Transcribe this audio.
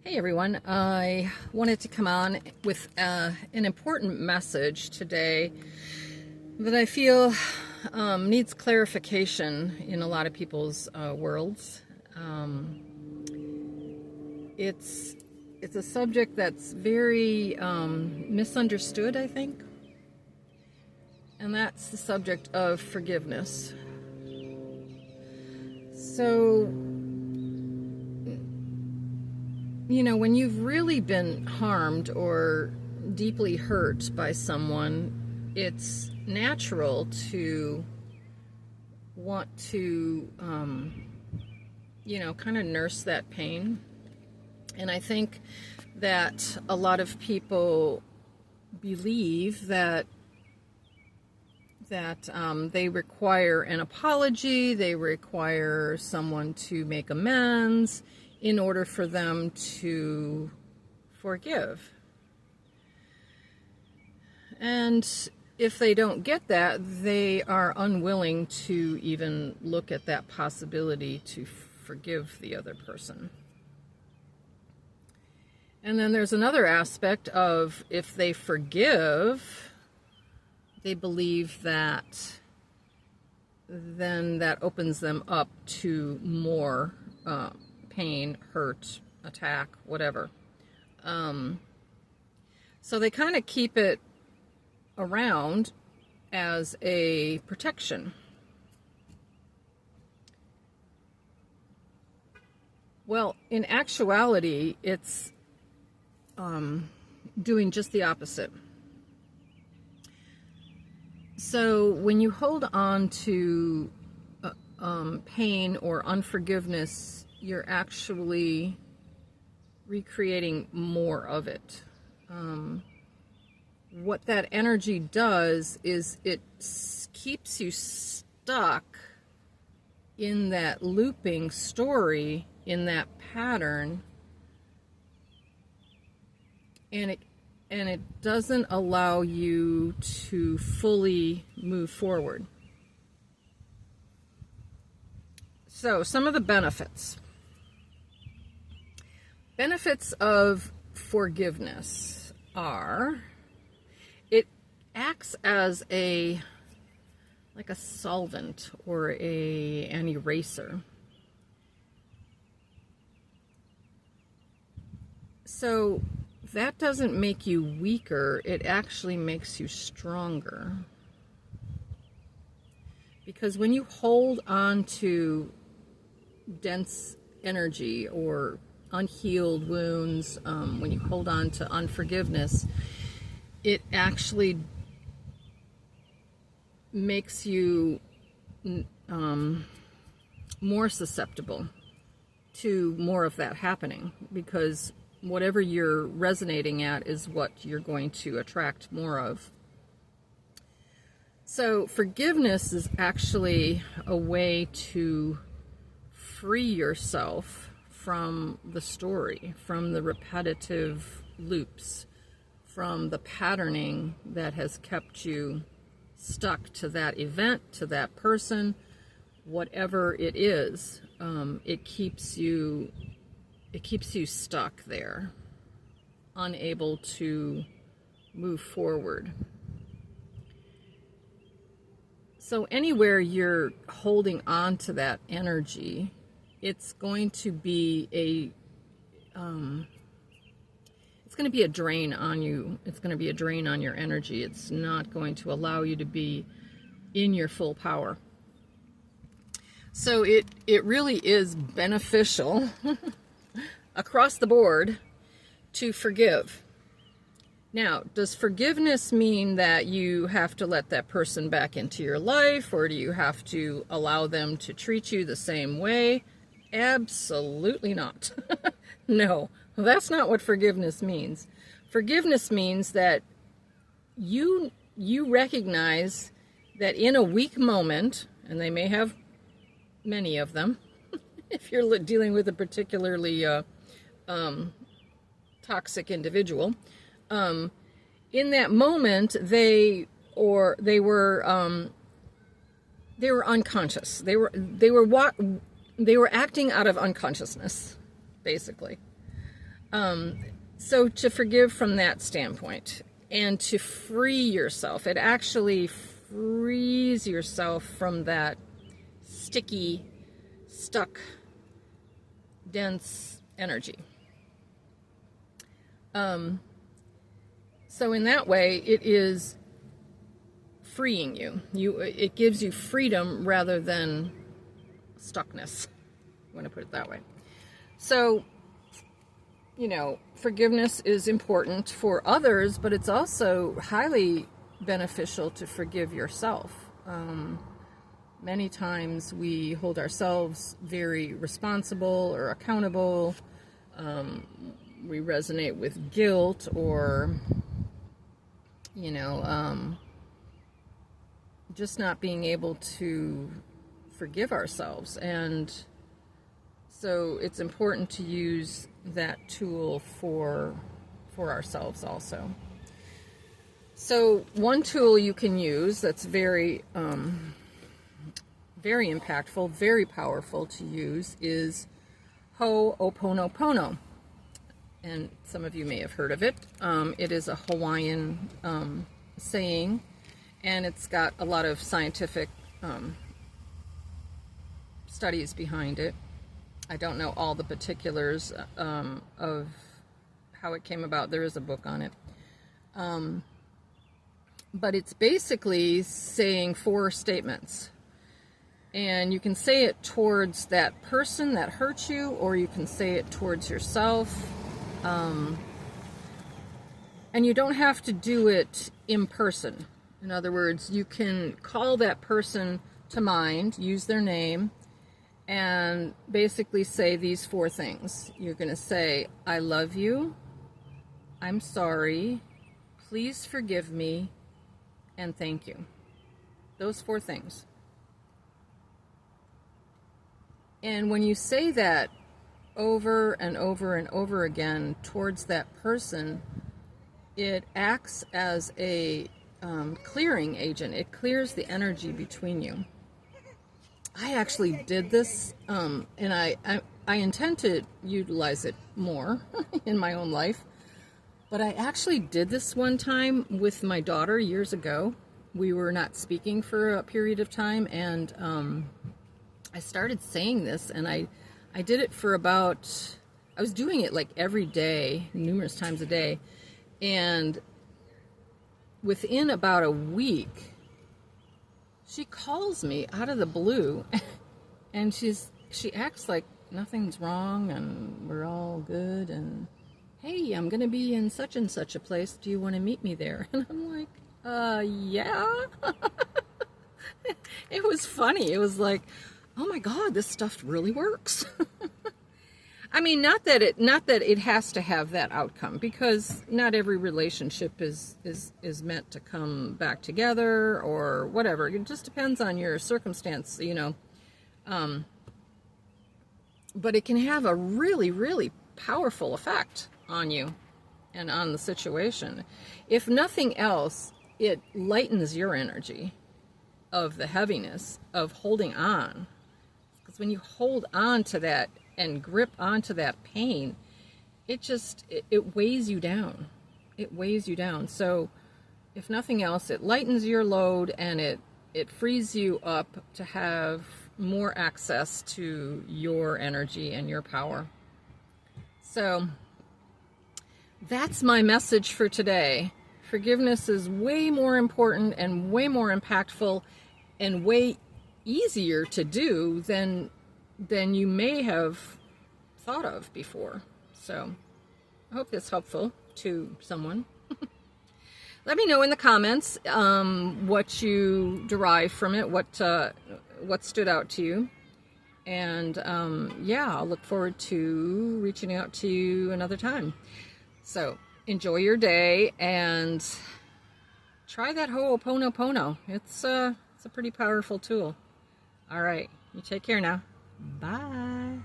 Hey everyone, I wanted to come on with an important message today that I feel needs clarification in a lot of people's worlds. It's a subject that's very misunderstood, I think, and that's the subject of forgiveness. So, when you've really been harmed or deeply hurt by someone, it's natural to want to, kind of nurse that pain. And I think that a lot of people believe that they require an apology, they require someone to make amends in order for them to forgive. And if they don't get that, they are unwilling to even look at that possibility to forgive the other person. And then there's another aspect of if they forgive, they believe that then that opens them up to more pain, hurt, attack, whatever. So they kind of keep it around as a protection. Well, in actuality, it's doing just the opposite. So when you hold on to pain or unforgiveness, you're actually recreating more of it. What that energy does is it keeps you stuck in that looping story, in that pattern, and it doesn't allow you to fully move forward. So, some of the benefits of forgiveness are it acts as like a solvent or an eraser. So that doesn't make you weaker, it actually makes you stronger. Because when you hold on to dense energy or unhealed wounds, when you hold on to unforgiveness, it actually makes you more susceptible to more of that happening, because whatever you're resonating at is what you're going to attract more of. So forgiveness is actually a way to free yourself from the story, from the repetitive loops, from the patterning that has kept you stuck to that event, to that person, whatever it is. It keeps you stuck there, unable to move forward. So anywhere you're holding on to that energy, it's going to be a drain on you. It's going to be a drain on your energy. It's not going to allow you to be in your full power. So it really is beneficial across the board to forgive. Now, does forgiveness mean that you have to let that person back into your life, or do you have to allow them to treat you the same way? Absolutely not. No, that's not what forgiveness means. Forgiveness means that you recognize that in a weak moment, and they may have many of them, if you're dealing with a particularly toxic individual, in that moment they were unconscious. They were acting out of unconsciousness, basically. So to forgive from that standpoint and to free yourself, it actually frees yourself from that sticky, stuck, dense energy. So in that way, it is freeing you. It gives you freedom rather than stuckness. I want to put it that way. So, forgiveness is important for others, but it's also highly beneficial to forgive yourself. Many times we hold ourselves very responsible or accountable. We resonate with guilt or, just not being able to forgive ourselves. And so it's important to use that tool for ourselves also. So one tool you can use that's very very impactful, very powerful to use is Ho'oponopono. And some of you may have heard of it. It is a Hawaiian saying, and it's got a lot of scientific studies behind it. I don't know all the particulars of how it came about. There is a book on it. But it's basically saying 4 statements. And you can say it towards that person that hurt you, or you can say it towards yourself. And you don't have to do it in person. In other words, you can call that person to mind, use their name, and basically say these 4 things. You're going to say, I love you, I'm sorry, please forgive me, and thank you. Those 4 things. And when you say that over and over and over again towards that person, it acts as a clearing agent. It clears the energy between you. I actually did this, and I intend to utilize it more in my own life. But I actually did this one time with my daughter years ago. We were not speaking for a period of time, and I started saying this, and I did it for about, I was doing it like every day, numerous times a day, and within about a week, she calls me out of the blue, and she acts like nothing's wrong, and we're all good, and hey, I'm going to be in such and such a place. Do you want to meet me there? And I'm like, yeah. It was funny. It was like, oh my God, this stuff really works. I mean, not that it has to have that outcome, because not every relationship is meant to come back together or whatever. It just depends on your circumstance, but it can have a really, really powerful effect on you and on the situation. If nothing else, it lightens your energy of the heaviness of holding on. Because when you hold on to that and grip onto that pain, it weighs you down. It weighs you down. So if nothing else, it lightens your load, and it frees you up to have more access to your energy and your power. So that's my message for today. Forgiveness is way more important and way more impactful and way easier to do than you may have thought of before. So I hope that's helpful to someone. Let me know in the comments what you derive from it, what stood out to you. And yeah, I'll look forward to reaching out to you another time. So enjoy your day and try that Ho'oponopono. It's a pretty powerful tool. All right, you take care now. Bye.